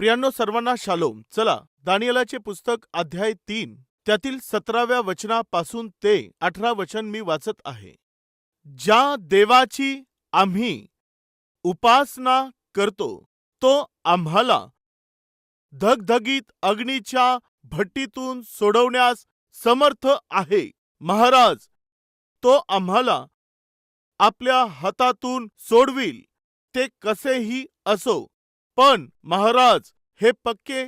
प्रियांनो, सर्वांना शालोम. चला, दानिएलाचे पुस्तक अध्याय 3 त्यातील 17व्या वचनापासून ते 18 वचन मी वाचत आहे. ज्या देवाची आम्ही उपासना करतो तो आम्हाला धगधगीत अग्नीच्या भट्टीतून सोडवण्यास समर्थ आहे. महाराज तो आम्हाला आपल्या हातातून सोडविल, ते कसेही असो. पण महाराज, हे पक्के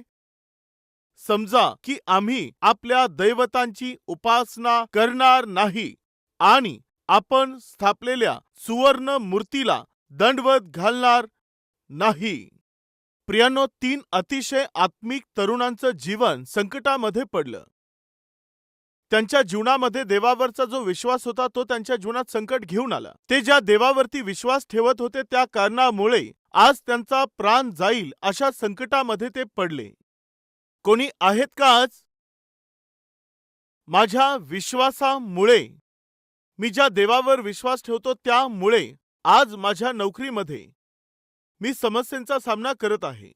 समजा की आम्ही आपल्या दैवतांची उपासना करणार नाही आणि आपण स्थापलेल्या सुवर्ण मूर्तीला दंडवत घालणार नाही. प्रियांनो, 3 अतिशय आत्मिक तरुणांचं जीवन संकटामध्ये पडलं. त्यांच्या जीवनामध्ये देवावरचा जो विश्वास होता तो त्यांच्या जीवनात संकट घेऊन आला. ते ज्या देवावरती विश्वास ठेवत होते त्या कारणामुळे आज त्यांचा प्राण जाईल अशा संकटामध्ये ते पडले. कोणी आहेत का आज? माझ्या विश्वासामुळे, मी ज्या देवावर विश्वास ठेवतो त्यामुळे आज माझ्या नोकरीमध्ये मी समस्यांचा सामना करत आहे.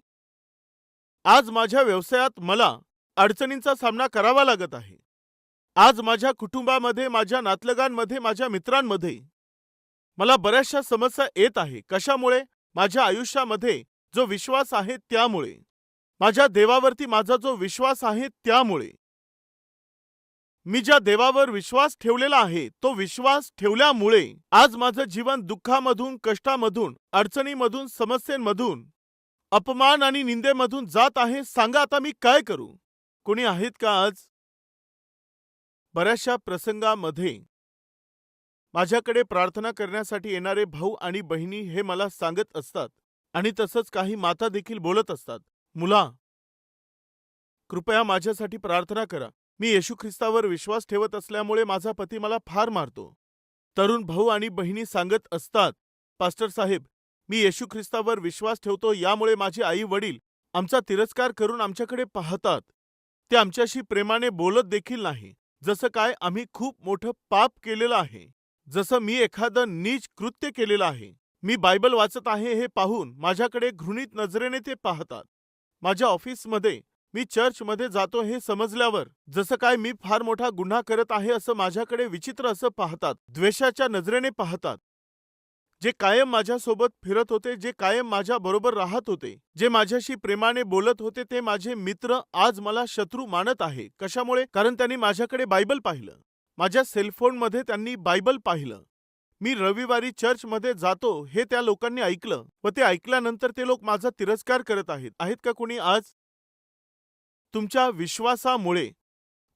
आज माझ्या व्यवसायात मला अडचणींचा सामना करावा लागत आहे. आज माझ्या कुटुंबामध्ये, माझ्या नातलगांमध्ये, माझ्या मित्रांमध्ये मला बऱ्याचशा समस्या येत आहे. कशामुळे? माझ्या आयुष्यामध्ये जो विश्वास आहे त्यामुळे, माझ्या देवावरती माझा जो विश्वास आहे त्यामुळे. मी ज्या देवावर विश्वास ठेवलेला आहे तो विश्वास ठेवल्यामुळे आज माझं जीवन दुःखामधून, कष्टामधून, अडचणीमधून, समस्यांमधून, अपमान आणि निंदेमधून जात आहे. सांगा, आता मी काय करू? कोणी आहेत का आज? बऱ्याचशा प्रसंगामध्ये माझ्याकडे प्रार्थना करण्यासाठी येणारे भाऊ आणि बहिणी हे मला सांगत असतात आणि तसंच काही माता देखील बोलत असतात, मुला, कृपया माझ्यासाठी प्रार्थना करा. मी येशू ख्रिस्तावर विश्वास ठेवत असल्यामुळे माझा पती मला फार मारतो. तरुण भाऊ आणि बहिणी सांगत असतात, पास्टर साहेब, मी येशू ख्रिस्तावर विश्वास ठेवतो, यामुळे माझे आई वडील आमचा तिरस्कार करून आमच्याकडे पाहतात. ते आमच्याशी प्रेमाने बोलत देखील नाही. जसं काय आम्ही खूप मोठं पाप केलेलं आहे, जसं मी एखादं नीच कृत्य केलेलं आहे. मी बायबल वाचत आहे हे पाहून माझ्याकडे घृणित नजरेने ते पाहतात. माझ्या ऑफिसमध्ये मी चर्चमध्ये जातो हे समजल्यावर जसं काय मी फार मोठा गुन्हा करत आहे असं माझ्याकडे विचित्र असं पाहतात, द्वेषाच्या नजरेने पाहतात. जे कायम माझ्यासोबत फिरत होते, जे कायम माझ्या बरोबर राहत होते, जे माझ्याशी प्रेमाने बोलत होते, ते माझे मित्र आज मला शत्रू मानत आहे. कशामुळे? कारण त्यांनी माझ्याकडे बायबल पाहिलं. माझ्या सेलफोनमध्ये त्यांनी बायबल पाहिलं. मी रविवारी चर्चमध्ये जातो हे त्या लोकांनी ऐकलं व ते ऐकल्यानंतर ते लोक माझा तिरस्कार करत आहेत. आहेत का कोणी आज? तुमच्या विश्वासामुळे,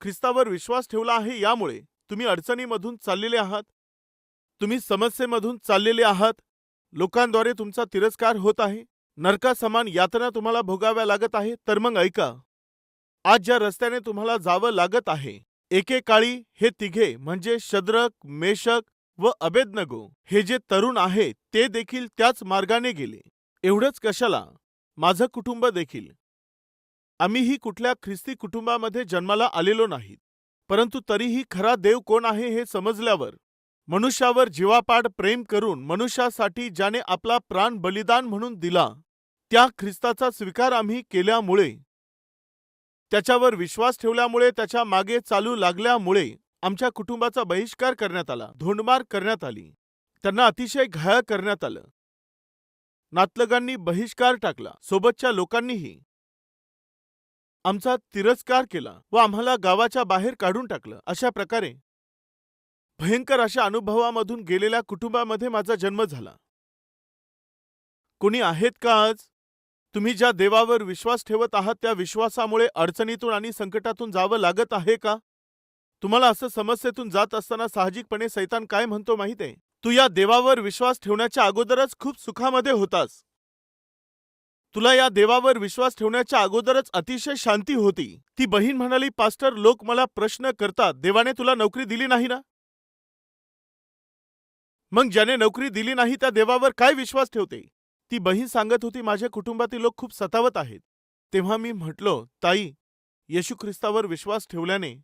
ख्रिस्तावर विश्वास ठेवला आहे यामुळे तुम्ही अडचणीमधून चाललेले आहात, तुम्ही समस्येमधून चाललेले आहात, लोकांद्वारे तुमचा तिरस्कार होत आहे, नरकासमान यातना तुम्हाला भोगाव्या लागत आहे. तर मग ऐका, आज ज्या रस्त्याने तुम्हाला जावं लागत आहे, एकेकाळी हे तिघे म्हणजे शद्रक, मेशक व अबेदनगो हे जे तरुण आहे ते देखील त्याच मार्गाने गेले. एवढंच कशाला, माझं कुटुंब देखील. आम्हीही कुठल्या ख्रिस्ती कुटुंबामध्ये जन्माला आलेलो नाहीत, परंतु तरीही खरा देव कोण आहे हे समजल्यावर, मनुष्यावर जीवापाड प्रेम करून मनुष्यासाठी ज्याने आपला प्राण बलिदान म्हणून दिला त्या ख्रिस्ताचा स्वीकार आम्ही केल्यामुळे, त्याच्यावर विश्वास ठेवल्यामुळे, त्याच्या मागे चालू लागल्यामुळे आमच्या कुटुंबाचा बहिष्कार करण्यात आला, धोंडमार करण्यात आली, त्यांना अतिशय घायाळ करण्यात आलं. नातलगांनी बहिष्कार टाकला, सोबतच्या लोकांनीही आमचा तिरस्कार केला व आम्हाला गावाच्या बाहेर काढून टाकलं. अशा प्रकारे भयंकर अशा अनुभवामधून गेलेल्या कुटुंबामध्ये माझा जन्म झाला. कोणी आहेत का आज? तुम्ही ज्या देवावर विश्वास ठेवत आहात त्या विश्वासामुळे अडचणीतून आणि संकटातून जावं लागत आहे का? तुम्हाला असं समस्येतून जात असताना साहजिकपणे सैतान काय म्हणतो माहित आहे? तू या देवावर विश्वास ठेवण्याच्या अगोदरच खूप सुखामध्ये होतास. तुला या देवावर विश्वास ठेवण्याच्या अगोदरच अतिशय शांती होती. ती बहीण म्हणाली, पास्टर, लोक मला प्रश्न करतात, देवाने तुला नोकरी दिली नाही ना? मग ज्याने नोकरी दिली नाही त्या देवावर काय विश्वास ठेवते? ती बहीण सांगत होती, माझ्या कुटुंबातील लोक खूप सतावत आहेत. तेव्हा मी म्हटलो, ताई, येशू ख्रिस्तावर विश्वास ठेवल्याने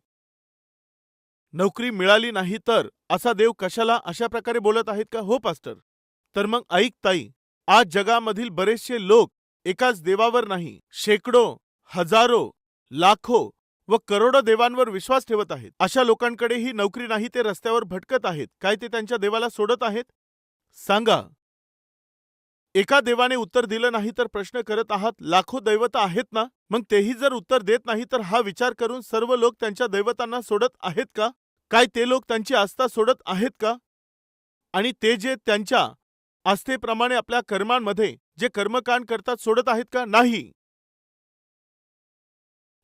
नोकरी मिळाली नाही तर असा देव कशाला अशा प्रकारे बोलत आहेत का? हो पास्टर. तर मग ऐक ताई, आज जगामधील बरेचसे लोक एकाच देवावर नाही, शेकडो, हजारो, लाखो व करोडो देवांवर विश्वास ठेवत आहेत. अशा लोकांकडे ही नोकरी नाही, ते रस्त्यावर भटकत आहेत. काय ते त्यांच्या देवाला सोडत आहेत? सांगा. एका देवाने उत्तर दिलं नाही तर प्रश्न करत आहात, लाखो दैवत आहेत ना? मग तेही जर उत्तर देत नाही तर हा विचार करून सर्व लोक त्यांच्या दैवतांना सोडत आहेत का? काय ते लोक त्यांची आस्था सोडत आहेत का? आणि ते जे त्यांच्या आस्थेप्रमाणे आपल्या कर्मांमध्ये जे कर्मकांड करतात सोडत आहेत का? नाही.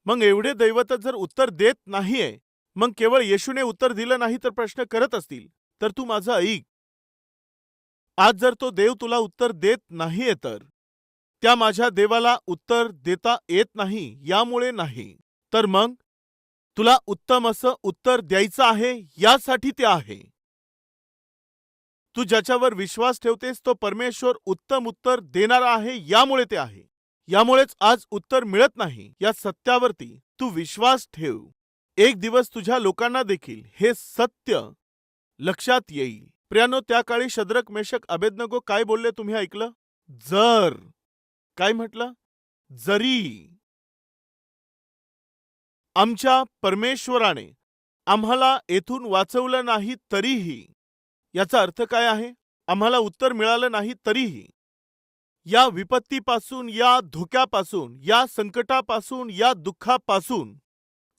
मग एवढे दैवत जर उत्तर देत नाहीये, मग केवळ येशूने उत्तर दिलं नाही तर प्रश्न करत असतील, तर तू माझं ऐक. आज जर तो देव तुला उत्तर देत नाहीये तर त्या माझ्या देवाला उत्तर देता येत नाही यामुळे नाही, तर मग तुला उत्तम असं उत्तर द्यायचं आहे यासाठी ते आहे. तू ज्याच्यावर विश्वास ठेवतेस तो परमेश्वर उत्तम उत्तर देणारा आहे यामुळे ते आहे. यामुळेच आज उत्तर मिळत नाही या सत्यावरती तू विश्वास ठेव. एक दिवस तुझ्या लोकांना देखील हे सत्य लक्षात येईल. प्रियानो, त्या काळी शद्रक, मेषक, अबेदनगो काय बोलले तुम्ही ऐकलं? जर, काय म्हटलं? जरी आमच्या परमेश्वराने आम्हाला येथून वाचवलं नाही तरीही. याचा अर्थ काय आहे? आम्हाला उत्तर मिळालं नाही तरीही, या विपत्तीपासून, या धोक्यापासून, या संकटापासून, या दुःखापासून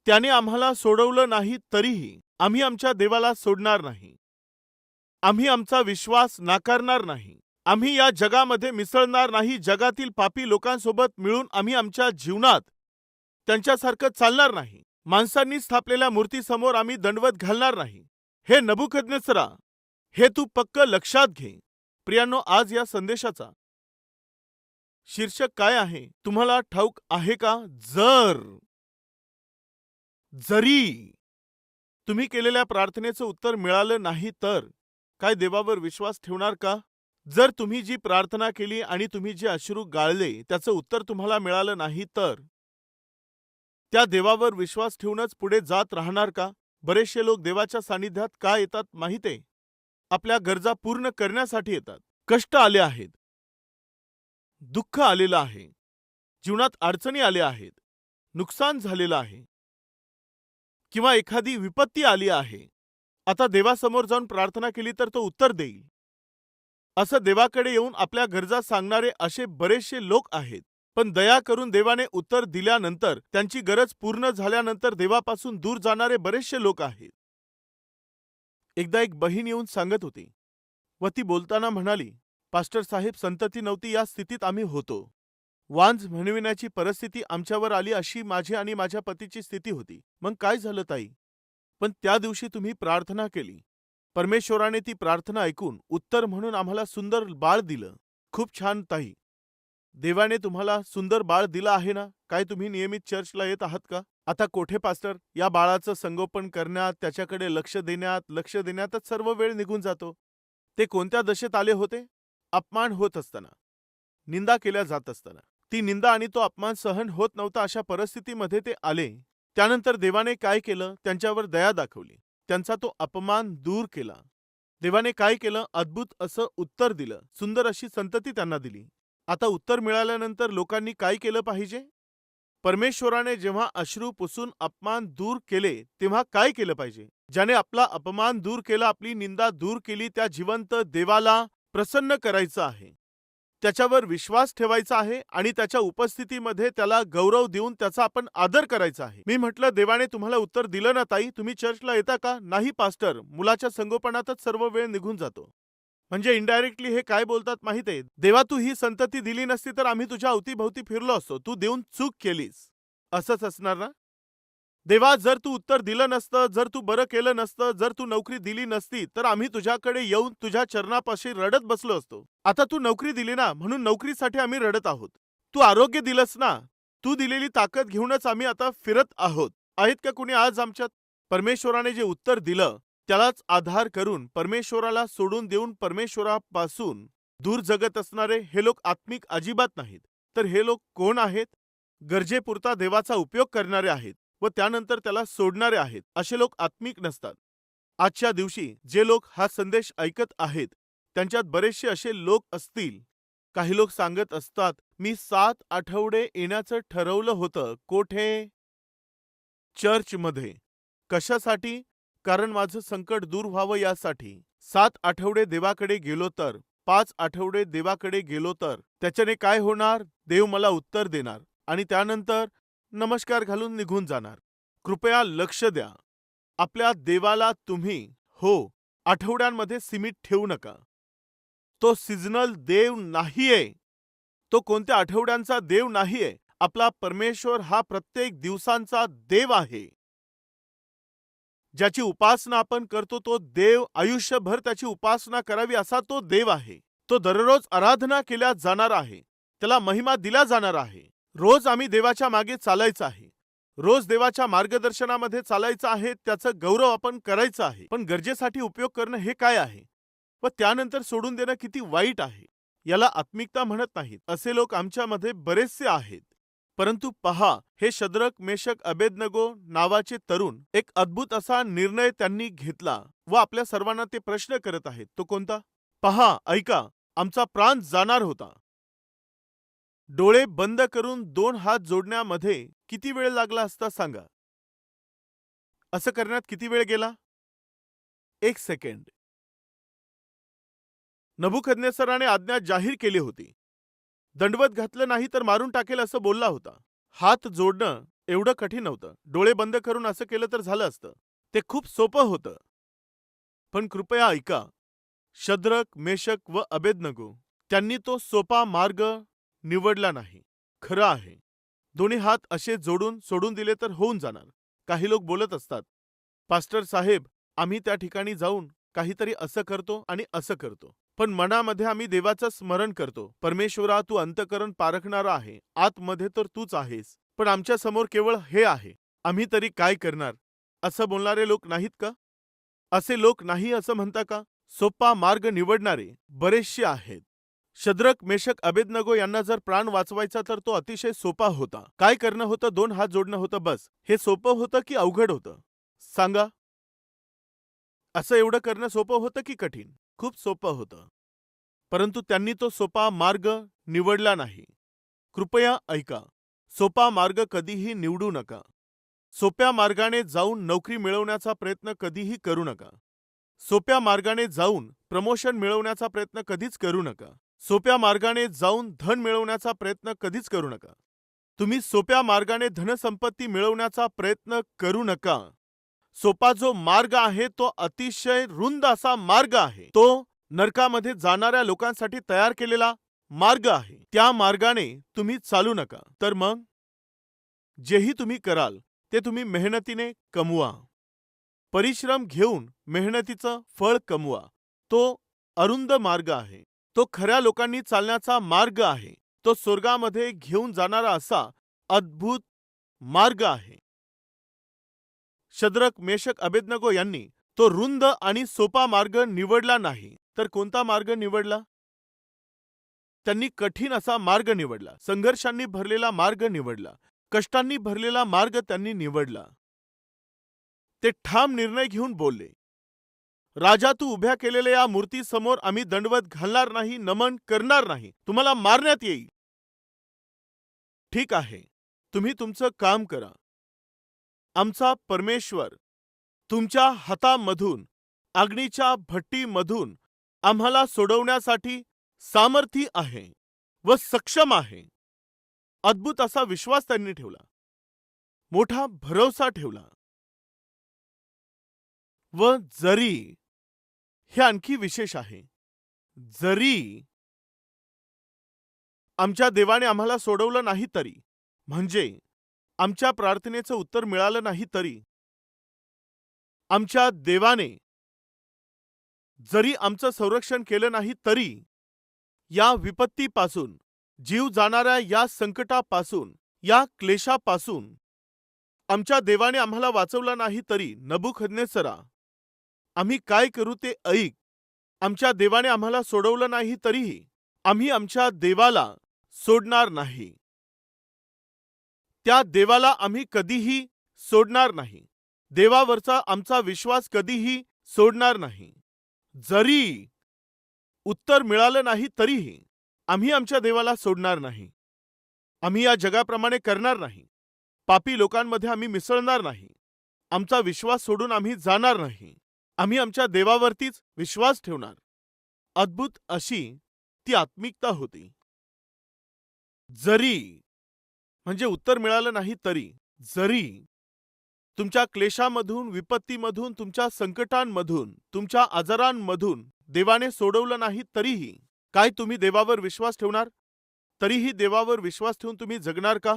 त्याने आम्हाला सोडवलं नाही तरीही आम्ही आमच्या देवाला सोडणार नाही. आम्ही आमचा विश्वास नाकारणार नाही. आम्ही या जगामध्ये मिसळणार नाही. जगातील पापी लोकांसोबत मिळून आम्ही आमच्या जीवनात त्यांच्यासारखं चालणार नाही. माणसांनी स्थापलेल्या मूर्तीसमोर आम्ही दंडवत घालणार नाही. हे नबुकदनेस्सरा, हे तू पक्क लक्षात घे. प्रियांनो, आज या संदेशाचा शीर्षक काय आहे तुम्हाला ठाऊक आहे का? जरी तुम्ही केलेल्या प्रार्थनेचं उत्तर मिळालं नाही तर काय देवावर विश्वास ठेवणार का? जर तुम्ही जी प्रार्थना केली आणि तुम्ही जे अश्रू गाळले त्याचं उत्तर तुम्हाला मिळालं नाही तर त्या देवावर विश्वास ठेवूनच पुढे जात राहणार का? बरेचसे लोक देवाच्या सानिध्यात का येतात माहितीये? आपल्या गरजा पूर्ण करण्यासाठी येतात. कष्ट आले आहेत, दुःख आलेलं आहे, जीवनात अडचणी आल्या आहेत, नुकसान झालेलं आहे किंवा एखादी विपत्ती आली आहे. आता देवासमोर जाऊन प्रार्थना केली तर तो उत्तर देईल असं देवाकडे येऊन आपल्या गरजा सांगणारे असे बरेचसे लोक आहेत. पण दया करून देवाने उत्तर दिल्यानंतर, त्यांची गरज पूर्ण झाल्यानंतर देवापासून दूर जाणारे बरेचसे लोक आहेत. एकदा एक बहीण येऊन सांगत होती व ती बोलताना म्हणाली, पास्टर साहेब, संतती नव्हती, या स्थितीत आम्ही होतो. वांज म्हणविण्याची परिस्थिती आमच्यावर आली, अशी माझी आणि माझ्या पतीची स्थिती होती. मग काय झालं ताई? पण त्या दिवशी तुम्ही प्रार्थना केली. परमेश्वराने ती प्रार्थना ऐकून उत्तर म्हणून आम्हाला सुंदर बाळ दिलं. खूप छान ताई. देवाने तुम्हाला सुंदर बाळ दिलं आहे ना? काय तुम्ही नियमित चर्चला येत आहात का? आता कोठे पास्टर, या बाळाचं संगोपन करण्यात, त्याच्याकडे लक्ष देण्यातच सर्व वेळ निघून जातो. ते कोणत्या दशेत आले होते? अपमान होत असताना, निंदा केल्या जात असताना. ती निंदा आणि तो अपमान सहन होत नव्हता, अशा परिस्थितीमध्ये ते आले. त्यानंतर देवाने काय केलं? त्यांच्यावर दया दाखवली, त्यांचा तो अपमान दूर केला. देवाने काय केलं? अद्भुत असं उत्तर दिलं, सुंदर अशी संतती त्यांना दिली. आता उत्तर मिळाल्यानंतर लोकांनी काय केलं पाहिजे? परमेश्वराने जेव्हा अश्रू पुसून अपमान दूर केले तेव्हा काय केलं पाहिजे? ज्याने आपला अपमान दूर केला, आपली निंदा दूर केली, त्या जिवंत देवाला प्रसन्न करायचं आहे, त्याच्यावर विश्वास ठेवायचा आहे आणि त्याच्या उपस्थितीमध्ये त्याला गौरव देऊन त्याचा आपण आदर करायचा आहे. मी म्हटलं, देवाने तुम्हाला उत्तर दिलं ना ताई? तुम्ही चर्चला येता का? नाही पास्टर, मुलाच्या संगोपनातच सर्व वेळ निघून जातो. म्हणजे इनडायरेक्टली हे काय बोलतात माहितीये? देवा, तू ही संतती दिली नसती तर आम्ही तुझ्या अवतीभवती फिरलो असतो. तू देऊन चूक केलीस. असंच असणार ना? देवा, जर तू उत्तर दिलं नसतं, जर तू बरं केलं नसतं, जर तू नोकरी दिली नसती तर आम्ही तुझ्याकडे येऊन तुझ्या चरणापाशी रडत बसलो असतो. आता तू नोकरी दिली ना, म्हणून नोकरीसाठी आम्ही रडत आहोत. तू आरोग्य दिलंस ना, तू दिलेली ताकद घेऊनच आम्ही आता फिरत आहोत. आहेत का कुणी आज आमच्यात? परमेश्वराने जे उत्तर दिलं त्यालाच आधार करून परमेश्वराला सोडून देऊन परमेश्वरापासून दूर जगत असणारे हे लोक आत्मिक अजिबात नाहीत. तर हे लोक कोण आहेत? गरजेपुरता देवाचा उपयोग करणारे आहेत व त्यानंतर त्याला सोडणारे आहेत. असे लोक आत्मिक नसतात. आजच्या दिवशी जे लोक हा संदेश ऐकत आहेत त्यांच्यात बरेचसे असे लोक असतील काही लोक सांगत असतात, मी 7 आठवडे येण्याचं ठरवलं होतं. कोठे? चर्चमध्ये. कशासाठी? कारण माझं संकट दूर व्हावं यासाठी. 7 आठवडे देवाकडे गेलो तर, 5 आठवडे देवाकडे गेलो तर, त्याच्याने काय होणार? देव मला उत्तर देणार आणि त्यानंतर नमस्कार घालून निघून जाणार. कृपया लक्ष द्या. आपल्या देवाला तुम्ही आठवड्यांमध्ये सीमित ठेवू नका. तो सीझनल देव नाहीये. तो कोणत्या आठवड्यांचा देव नाहीये. आपला परमेश्वर हा प्रत्येक दिवसांचा देव आहे. ज्याची उपासना आपण करतो तो देव आयुष्यभर त्याची उपासना करावी असा तो देव आहे. तो दररोज आराधना केल्या जाणार आहे. त्याला महिमा दिला जाणार आहे. रोज आम्ही देवाच्या मागे चालायचं आहे. रोज देवाच्या मार्गदर्शनामध्ये चालायचं आहे. त्याचं गौरव आपण करायचं आहे. पण गरजेसाठी उपयोग करणं हे काय आहे व त्यानंतर सोडून देणं किती वाईट आहे. याला आत्मिकता म्हणत नाहीत. असे लोक आमच्यामध्ये बरेचसे आहेत. परंतु पहा, हे शद्रक मेशक अबेदनगो नावाचे तरुण एक अद्भुत असा निर्णय त्यांनी घेतला व आपल्या सर्वांना ते प्रश्न करत आहेत. तो कोणता? पहा, ऐका, आमचा प्राण जाणार होता. डोळे बंद करून 2 हात जोडण्यामध्ये किती वेळ लागला असता सांगा? असं करण्यात किती वेळ गेला? 1 सेकंड. नबुकदनेस्सराने आज्ञा जाहीर केली होती. दंडवत घातलं नाही तर मारून टाकेल असं बोलला होता. हात जोडणं एवढं कठीण नव्हतं. डोळे बंद करून असं केलं तर झालं असतं. ते खूप सोपं होतं. पण कृपया ऐका, शद्रक, मेशक व अबेदनगो त्यांनी तो सोपा मार्ग निवडला नाही. खरं आहे, दोन्ही हात असे जोडून सोडून दिले तर होऊन जाणार. काही लोक बोलत असतात, पास्टर साहेब, आम्ही त्या ठिकाणी जाऊन काहीतरी असं करतो आणि असं करतो. पण मनामध्ये आम्ही देवाचं स्मरण करतो. परमेश्वरा, तू अंतःकरण पारखणारा आहे. आतमध्ये तर तूच आहेस. पण आमच्या समोर केवळ हे आहे. आम्ही तरी काय करणार? असं बोलणारे लोक नाहीत का? असे लोक नाही असं म्हणता का? सोपा मार्ग निवडणारे बरेचसे आहेत. शद्रक, मेशक, अबेदनगो यांना जर प्राण वाचवायचा तर तो अतिशय सोपा होता. काय करणं होतं? 2 हात जोडणं होतं बस. हे सोपं होतं की अवघड होतं? सांगा. असं एवढं करणं सोपं होतं की कठीण? खूप सोपं होतं. परंतु त्यांनी तो सोपा मार्ग निवडला नाही. कृपया ऐका, सोपा मार्ग कधीही निवडू नका. सोप्या मार्गाने जाऊन नोकरी मिळवण्याचा प्रयत्न कधीही करू नका. सोप्या मार्गाने जाऊन प्रमोशन मिळवण्याचा प्रयत्न कधीच करू नका. सोप्या मार्गाने जाऊन धन मिळवण्याचा प्रयत्न कधीच करू नका. तुम्ही सोप्या मार्गाने धनसंपत्ती मिळवण्याचा प्रयत्न करू नका. सोपा जो मार्ग आहे तो अतिशय रुंद असा मार्ग आहे. तो नरकामध्ये जाणाऱ्या लोकांसाठी तयार केलेला मार्ग आहे. त्या मार्गाने तुम्ही चालू नका. तर मग जेही तुम्ही कराल ते तुम्ही मेहनतीने कमवा. परिश्रम घेऊन मेहनतीचं फळ कमवा. तो अरुंद मार्ग आहे. तो खऱ्या लोकांनी चालण्याचा मार्ग आहे. तो स्वर्गामध्ये घेऊन जाणारा असा अद्भुत मार्ग आहे. शद्रक, मेशक, अबेदनगो यांनी तो रुंद आणि सोपा मार्ग निवडला नाही तर कोणता मार्ग निवडला? त्यांनी कठीण असा मार्ग निवडला. संघर्षांनी भरलेला मार्ग निवडला. कष्टांनी भरलेला मार्ग त्यांनी निवडला. ते ठाम निर्णय घेऊन बोलले, राजा, तू उभ्या केलेल्या या मूर्तीसमोर आम्ही दंडवत घालणार नाही, नमन करणार नाही. तुम्हाला मारण्यात येईल. ठीक आहे, तुम्ही तुमचं काम करा. आमचा परमेश्वर तुमच्या हातामधून, अग्नीच्या भट्टीमधून आम्हाला सोडवण्यासाठी सामर्थी आहे व सक्षम आहे. अद्भुत असा विश्वास त्यांनी ठेवला. मोठा भरोसा ठेवला. व जरी, हे आणखी विशेष आहे, जरी आमच्या देवाने आम्हाला सोडवलं नाही तरी, म्हणजे आमच्या प्रार्थनेचं उत्तर मिळालं नाही तरी, आमच्या देवाने जरी आमचं संरक्षण केलं नाही तरी, या विपत्तीपासून, जीव जाणाऱ्या या संकटापासून, या क्लेशापासून आमच्या देवाने आम्हाला वाचवलं नाही तरी, नबुकदनेस्सरा, आम्ही काय करू ते ऐक. आमच्या देवाने आम्हाला सोडवलं नाही तरीही आम्ही आमच्या देवाला सोडणार नाही. त्या देवाला आम्ही कधीही सोडणार नाही. देवावरचा आमचा विश्वास कधीही सोडणार नाही. जरी उत्तर मिळालं नाही तरीही आम्ही आमच्या देवाला सोडणार नाही. आम्ही या जगाप्रमाणे करणार नाही. पापी लोकांमध्ये आम्ही मिसळणार नाही. आमचा विश्वास सोडून आम्ही जाणार नाही. आम्ही आमच्या देवावरतीच विश्वास ठेवणार. अद्भुत अशी ती आत्मिकता होती. जरी म्हणजे उत्तर मिळालं नाही तरी, जरी तुमच्या क्लेशामधून, विपत्तीमधून, तुमच्या संकटांमधून, तुमच्या आजारांमधून देवाने सोडवलं नाही तरीही, काय तुम्ही देवावर विश्वास ठेवणार? तरीही देवावर विश्वास ठेवून तुम्ही जगणार का?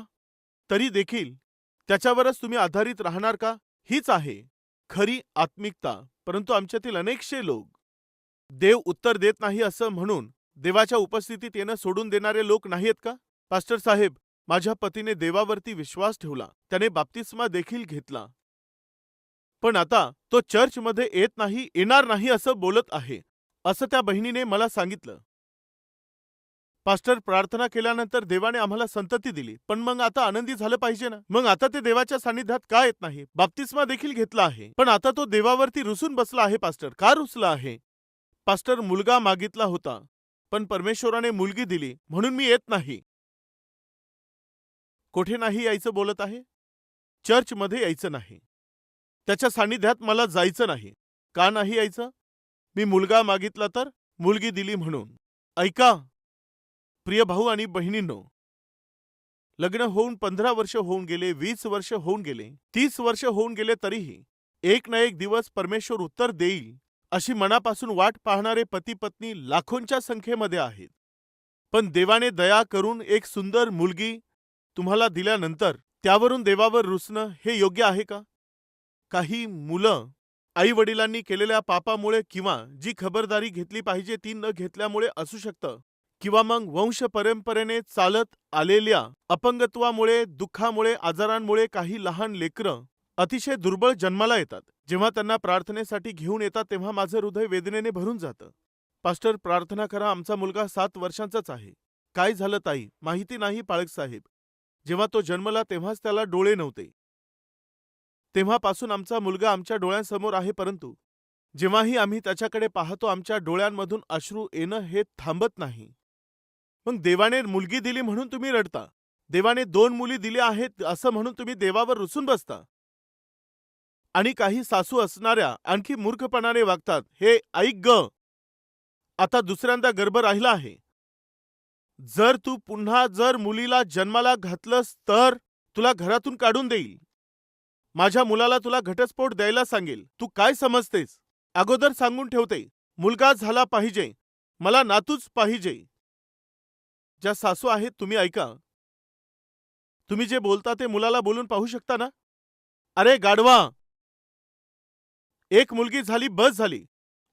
तरी देखील त्याच्यावरच तुम्ही आधारित राहणार का? हीच आहे खरी आत्मिकता. परंतु आमच्यातील अनेकशे लोक देव उत्तर देत नाही असं म्हणून देवाच्या उपस्थितीत येणं सोडून देणारे लोक नाहीत का? पास्टर साहेब, माझ्या पतीने देवावरती विश्वास ठेवला. त्याने बाप्तिस्मा देखील घेतला. पण आता तो चर्चमध्ये येत नाही, येणार नाही असं बोलत आहे, असं त्या बहिणीने मला सांगितलं. पास्टर, प्रार्थना केल्यानंतर देवाने आम्हाला संतती दिली, पण मग आता आनंदी झालं पाहिजे ना. मग आता ते देवाच्या सानिध्यात का येत नाही? बाप्तिस्मा देखील घेतला आहे, पण आता तो देवावरती रुसून बसला आहे. पास्टर, का रुसला आहे? पास्टर, मुलगा मागितला होता, पण परमेश्वराने मुलगी दिली म्हणून मी येत नाही. कोठे नाही यायचं बोलत आहे? चर्चमध्ये यायचं नाही. त्याच्या सानिध्यात मला जायचं नाही. का नाही यायचं? मी मुलगा मागितला तर मुलगी दिली म्हणून. ऐका प्रिय भाऊ आणि बहिणींनो, लग्न होऊन 15 वर्ष होऊन गेले, 20 वर्ष होऊन गेले, 30 वर्ष होऊन गेले, तरीही एक ना एक दिवस परमेश्वर उत्तर देईल अशी मनापासून वाट पाहणारे पती पत्नी लाखोंच्या संख्येमध्ये आहेत. पण देवाने दया करून एक सुंदर मुलगी तुम्हाला दिल्यानंतर त्यावरून देवावर रुसणं हे योग्य आहे का? काही मुलं आई वडिलांनी केलेल्या पापामुळे किंवा जी खबरदारी घेतली पाहिजे ती न घेतल्यामुळे असू शकतं, किंवा मग वंश परंपरेने चालत आलेल्या अपंगत्वामुळे, दुःखामुळे, आजारांमुळे काही लहान लेकरं अतिशय दुर्बळ जन्माला येतात. जेव्हा त्यांना प्रार्थनेसाठी घेऊन येतात तेव्हा माझं हृदय वेदनेने भरून जातं. पास्टर, प्रार्थना करा, आमचा मुलगा 7 वर्षांचाच आहे. काय झालं ताई? माहिती नाही पाळक साहेब. जेव्हा तो जन्मला तेव्हाच त्याला डोळे नव्हते. तेव्हापासून आमचा मुलगा आमच्या डोळ्यांसमोर आहे, परंतु जेव्हाही आम्ही त्याच्याकडे पाहतो आमच्या डोळ्यांमधून अश्रू येणं हे थांबत नाही. मग देवाने मुलगी दिली म्हणून तुम्ही रडता. देवाने 2 मुली दिल्या आहेत असं म्हणून तुम्ही देवावर रुसून बसता. आणि काही सासू असणाऱ्या आणखी मूर्खपणाने वागतात. हे ऐक ग, आता दुसऱ्यांदा गर्भ राहिला आहे. जर तू पुन्हा मुलीला जन्माला घातलंस तर तुला घरातून काढून देईल. माझ्या मुलाला तुला घटस्फोट द्यायला सांगेल. तू काय समजतेस? अगोदर सांगून ठेवते, मुलगा झाला पाहिजे, मला नातूच पाहिजे. ज्या सासू आहेत तुम्ही ऐका. तुम्ही जे बोलता ते मुलाला बोलून पाहू शकता ना? अरे गाढवा, एक मुलगी झाली बस झाली.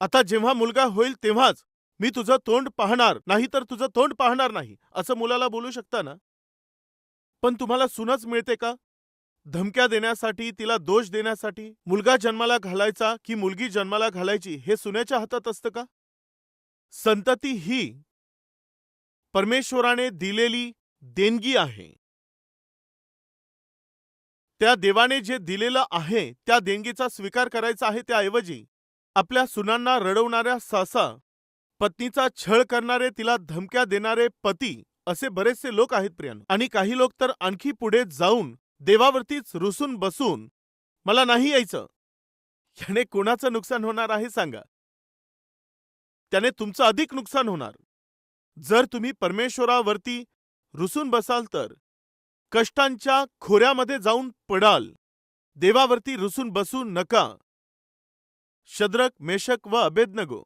आता जेव्हा मुलगा होईल तेव्हाच मी तुझं तोंड पाहणार, नाही तर तुझं तोंड पाहणार नाही, असं मुलाला बोलू शकता ना? पण तुम्हाला सूनच मिळते का? धमक्या देण्यासाठी, तिला दोष देण्यासाठी? मुलगा जन्माला घालायचा की मुलगी जन्माला घालायची हे सुनेच्या हातात असतं का? संतती ही परमेश्वराने दिलेली देणगी आहे. त्या देवाने जे दिलेलं आहे त्या देणगीचा स्वीकार करायचा आहे. त्याऐवजी आपल्या सुनांना रडवणाऱ्या सासा, पत्नीचा छळ करणारे, तिला धमक्या देणारे पती, असे बरेचसे लोक आहेत प्रियानो. आणि काही लोक तर आणखी पुढे जाऊन देवावरतीच रुसून बसून मला नाही यायचं. याने कोणाचं नुकसान होणार आहे सांगा? त्याने तुमचं अधिक नुकसान होणार. जर तुम्ही परमेश्वरावरती रुसून बसाल तर कष्टांच्या खोऱ्यामध्ये जाऊन पडाल. देवावरती रुसून बसू नका. शद्रक, मेशक व अबेदनगो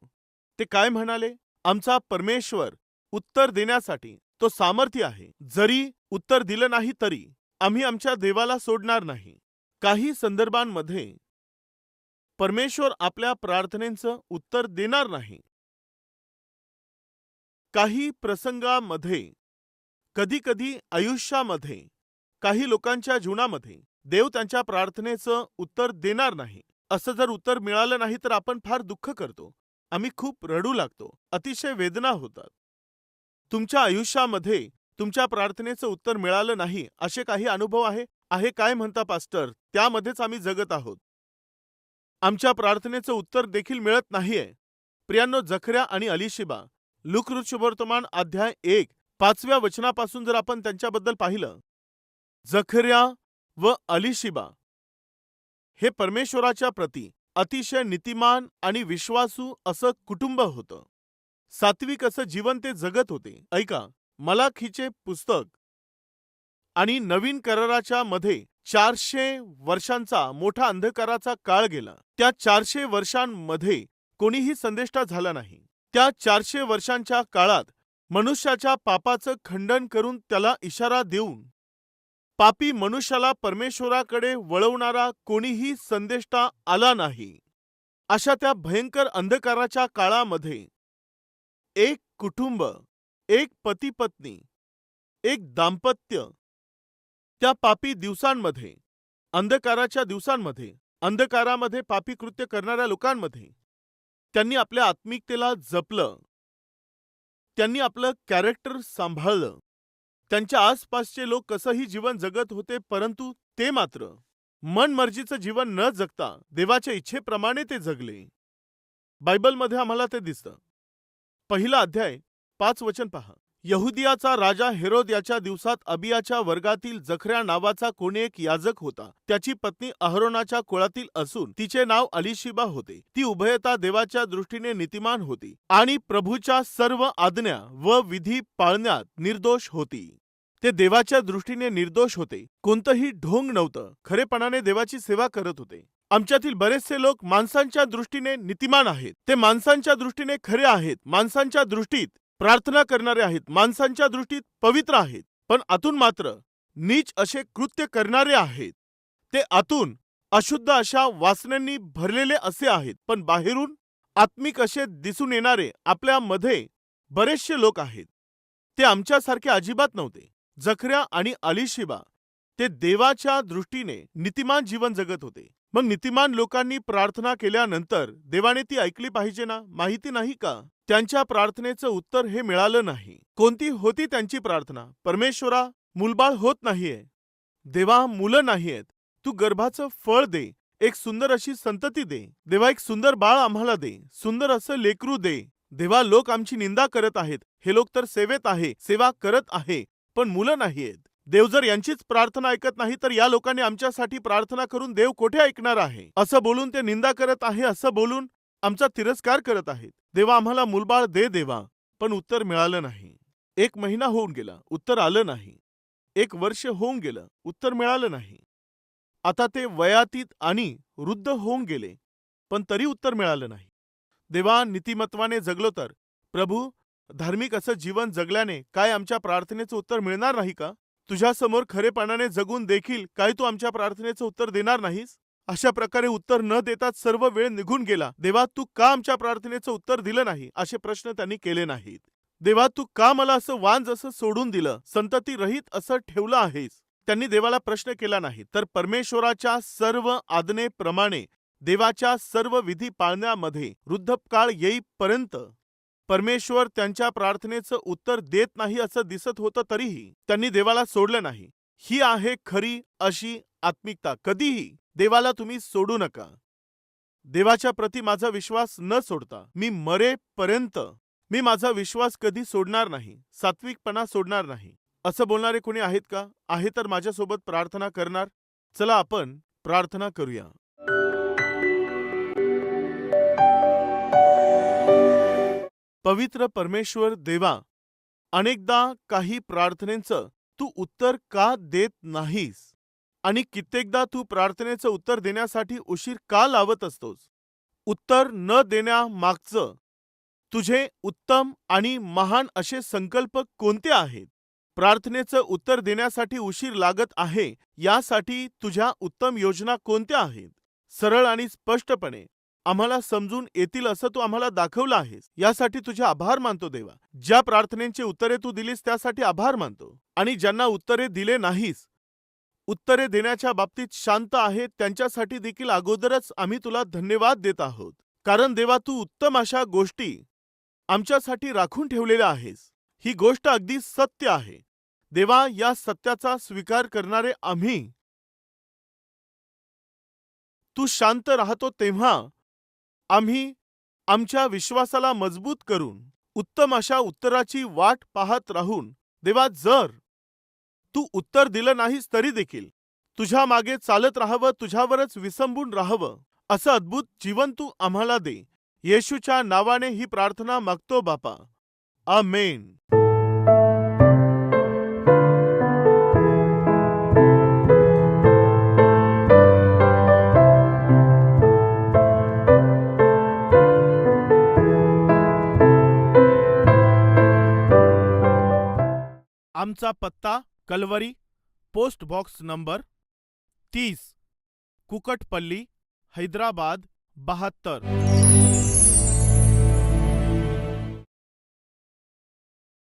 ते काय म्हणाले? आमचा परमेश्वर उत्तर देण्यासाठी तो सामर्थ्य आहे. जरी उत्तर दिलं नाही तरी आम्ही आमच्या देवाला सोडणार नाही. काही संदर्भांमध्ये परमेश्वर आपल्या प्रार्थनेचं उत्तर देणार नाही. काही प्रसंगामध्ये, कधी-कधी आयुष्यामध्ये, काही लोकांच्या जीवनामध्ये देव त्यांच्या प्रार्थनेचं उत्तर देणार नाही. असं जर उत्तर मिळालं नाही तर आपण फार दुःख करतो. आम्ही खूप रडू लागतो. अतिशय वेदना होतात. तुमच्या आयुष्यामध्ये तुमच्या प्रार्थनेचं उत्तर मिळालं नाही असे काही अनुभव आहे काय म्हणता पास्टर? त्यामध्येच आम्ही जगत आहोत. आमच्या प्रार्थनेचं उत्तर देखील मिळत नाहीये. प्रियांनो, जखऱ्या आणि अलिशिबा लूक शुभवर्तमान अध्याय 1 5व्या वचनापासून जर आपण त्यांच्याबद्दल पाहिलं, जखर्या व अलिशिबा हे परमेश्वराच्या प्रती अतिशय नीतिमान आणि विश्वासू असं कुटुंब होतं. सात्विक असं जीवन ते जगत होते. ऐका, मलाखीचे पुस्तक आणि नवीन कराराच्या मध्ये 400 वर्षांचा मोठा अंधकाराचा काळ गेला. त्या 400 वर्षांमध्ये कोणीही संदेष्टा झाला नाही. त्या 400 वर्षांच्या काळात मनुष्याच्या पापाचं खंडन करून त्याला इशारा देऊन पापी मनुष्याला परमेश्वराकडे वळवणारा कोणीही संदेष्टा आला नाही. अशा त्या भयंकर अंधकाराच्या काळामध्ये एक कुटुंब, एक पती पत्नी, एक दाम्पत्य त्या पापी दिवसांमध्ये, अंधकाराच्या दिवसांमध्ये, अंधकारामध्ये पापी कृत्य करणाऱ्या लोकांमध्ये त्यांनी आपल्या आत्मिकतेला जपलं. त्यांनी आपलं कॅरेक्टर सांभाळलं. त्यांच्या आसपासचे लोक कसंही जीवन जगत होते, परंतु ते मात्र मनमर्जीचं जीवन न जगता देवाच्या इच्छेप्रमाणे ते जगले. बायबलमध्ये आम्हाला ते दिसतं. पहिला अध्याय 5 वचन पहा. यहुदियाचा राजा हेरोद याच्या दिवसात अबियाच्या वर्गातील जखर्या नावाचा कोणी एक याजक होता. त्याची पत्नी अहरोनाच्या कुळातील असून तिचे नाव अलिशिबा होते. ती उभयता देवाच्या दृष्टीने नीतिमान होती आणि प्रभूच्या सर्व आज्ञा व विधी पाळण्यात निर्दोष होती. ते देवाच्या दृष्टीने निर्दोष होते. कोणतंही ढोंग नव्हतं. खरेपणाने देवाची सेवा करत होते. आमच्यातील बरेचसे लोक माणसांच्या दृष्टीने नीतिमान आहेत. ते माणसांच्या दृष्टीने खरे आहेत. माणसांच्या दृष्टीत प्रार्थना करणारे आहेत. माणसांच्या दृष्टीत पवित्र आहेत. पण आतून मात्र नीच असे कृत्य करणारे आहेत. ते आतून अशुद्ध अशा वासनांनी भरलेले असे आहेत. पण बाहेरून आत्मिक असे दिसून येणारे आपल्यामध्ये बरेचसे लोक आहेत. ते आमच्यासारखे अजिबात नव्हते. जखर्या आणि अलिशिबा ते देवाच्या दृष्टीने नीतिमान जीवन जगत होते. मग नीतिमान लोकांनी प्रार्थना केल्यानंतर देवाने ती ऐकली पाहिजे ना? माहिती नाही का? त्यांच्या प्रार्थनेचं उत्तर हे मिळालं नाही. कोणती होती त्यांची प्रार्थना? परमेश्वरा, मूलबाळ होत नाहीये. देवा, मुलं नाहीयेत. तू गर्भाचं फळ दे. एक सुंदर अशी संतती दे. देवा, एक सुंदर बाळ आम्हाला दे. सुंदर असं लेकरू दे. देवा, लोक आमची निंदा करत आहेत. हे लोक तर सेवेत आहे, सेवा करत आहे, पण मुलं नाहीयेत. देव जर यांचीच प्रार्थना ऐकत नाही तर या लोकांनी आमच्यासाठी प्रार्थना करून देव कोठे ऐकणार आहे? असं बोलून ते निंदा करत आहे. असं बोलून आमचा तिरस्कार करत आहेत. देवा, आम्हाला मूलबाळ दे देवा. पण उत्तर मिळालं नाही. 1 महिना होऊन गेला, उत्तर आलं नाही. 1 वर्ष होऊन गेलं, उत्तर मिळालं नाही. आता ते वयातीत आणि वृद्ध होऊन गेले, पण तरी उत्तर मिळालं नाही. देवा, नीतिमत्वाने जगलो तर, प्रभू, धार्मिक असं जीवन जगल्याने काय आमच्या प्रार्थनेचं उत्तर मिळणार नाही का? तुझ्यासमोर खरेपणाने जगून देखील काय तू आमच्या प्रार्थनेचं उत्तर देणार नाहीस? अशा प्रकारे उत्तर न देताच सर्व वेळ निघून गेला. देवा, तू का आमच्या प्रार्थनेचं उत्तर दिलं नाही? असे प्रश्न त्यांनी केले नाहीत. देवा, तू का मला असं वांज असं सोडून दिलं, संतती रहित असं ठेवलं आहेस? त्यांनी देवाला प्रश्न केला नाही. तर परमेश्वराच्या सर्व आज्ञेप्रमाणे देवाच्या सर्व विधी पाळण्यामध्ये वृद्धकाळ येईपर्यंत परमेश्वर त्यांच्या प्रार्थनेचं उत्तर देत नाही असं दिसत होतं, तरीही त्यांनी देवाला सोडलं नाही. ही आहे खरी अशी आत्मिकता. कधीही देवाला तुम्ही सोडू नका. देवाच्या प्रती माझा विश्वास न सोडता मी मरेपर्यंत मी माझा विश्वास कधी सोडणार नाही, सात्विकपणा सोडणार नाही. असं बोलणारे कोणी आहेत का? आहे तर माझ्यासोबत प्रार्थना करणार? चला आपण प्रार्थना करूया. पवित्र परमेश्वर देवा, अनेकदा काही प्रार्थनेचं तू उत्तर का देत नाहीस? आणि कित्येकदा तू प्रार्थनेचं उत्तर देण्यासाठी उशीर का लावत असतोस? उत्तर न देण्यामागचं तुझे उत्तम आणि महान असे संकल्प कोणते आहेत? प्रार्थनेचं उत्तर देण्यासाठी उशीर लागत आहे यासाठी तुझ्या उत्तम योजना कोणत्या आहेत? सरळ आणि स्पष्टपणे आम्हाला समजून येतील असं तू आम्हाला दाखवलं आहेस. यासाठी तुझे आभार मानतो देवा. ज्या प्रार्थनेची उत्तरे तू दिलीस त्यासाठी आभार मानतो. आणि ज्यांना उत्तरे दिले नाहीस, उत्तरे देण्याच्या बाबतीत शांत आहेत, त्यांच्यासाठी देखील अगोदरच आम्ही तुला धन्यवाद देत आहोत. कारण देवा, तू उत्तम अशा गोष्टी आमच्यासाठी राखून ठेवलेल्या आहेस. ही गोष्ट अगदी सत्य आहे. देवा, या सत्याचा स्वीकार करणारे आम्ही, तू शांत राहतो तेव्हा आम्ही आमच्या विश्वासाला मजबूत करून उत्तम अशा उत्तराची वाट पाहत राहून, देवा, जर तू उत्तर दिलं नाहीस तरी देखील तुझ्या मागे चालत राहावं, तुझ्यावरच विसंबून राहावं, असं अद्भुत जीवन तू आम्हाला दे. येशूच्या नावाने ही प्रार्थना मागतो बापा. आमेन. आमचा पत्ता: Calvary, post box number 30, Kukatpally, Hyderabad 72.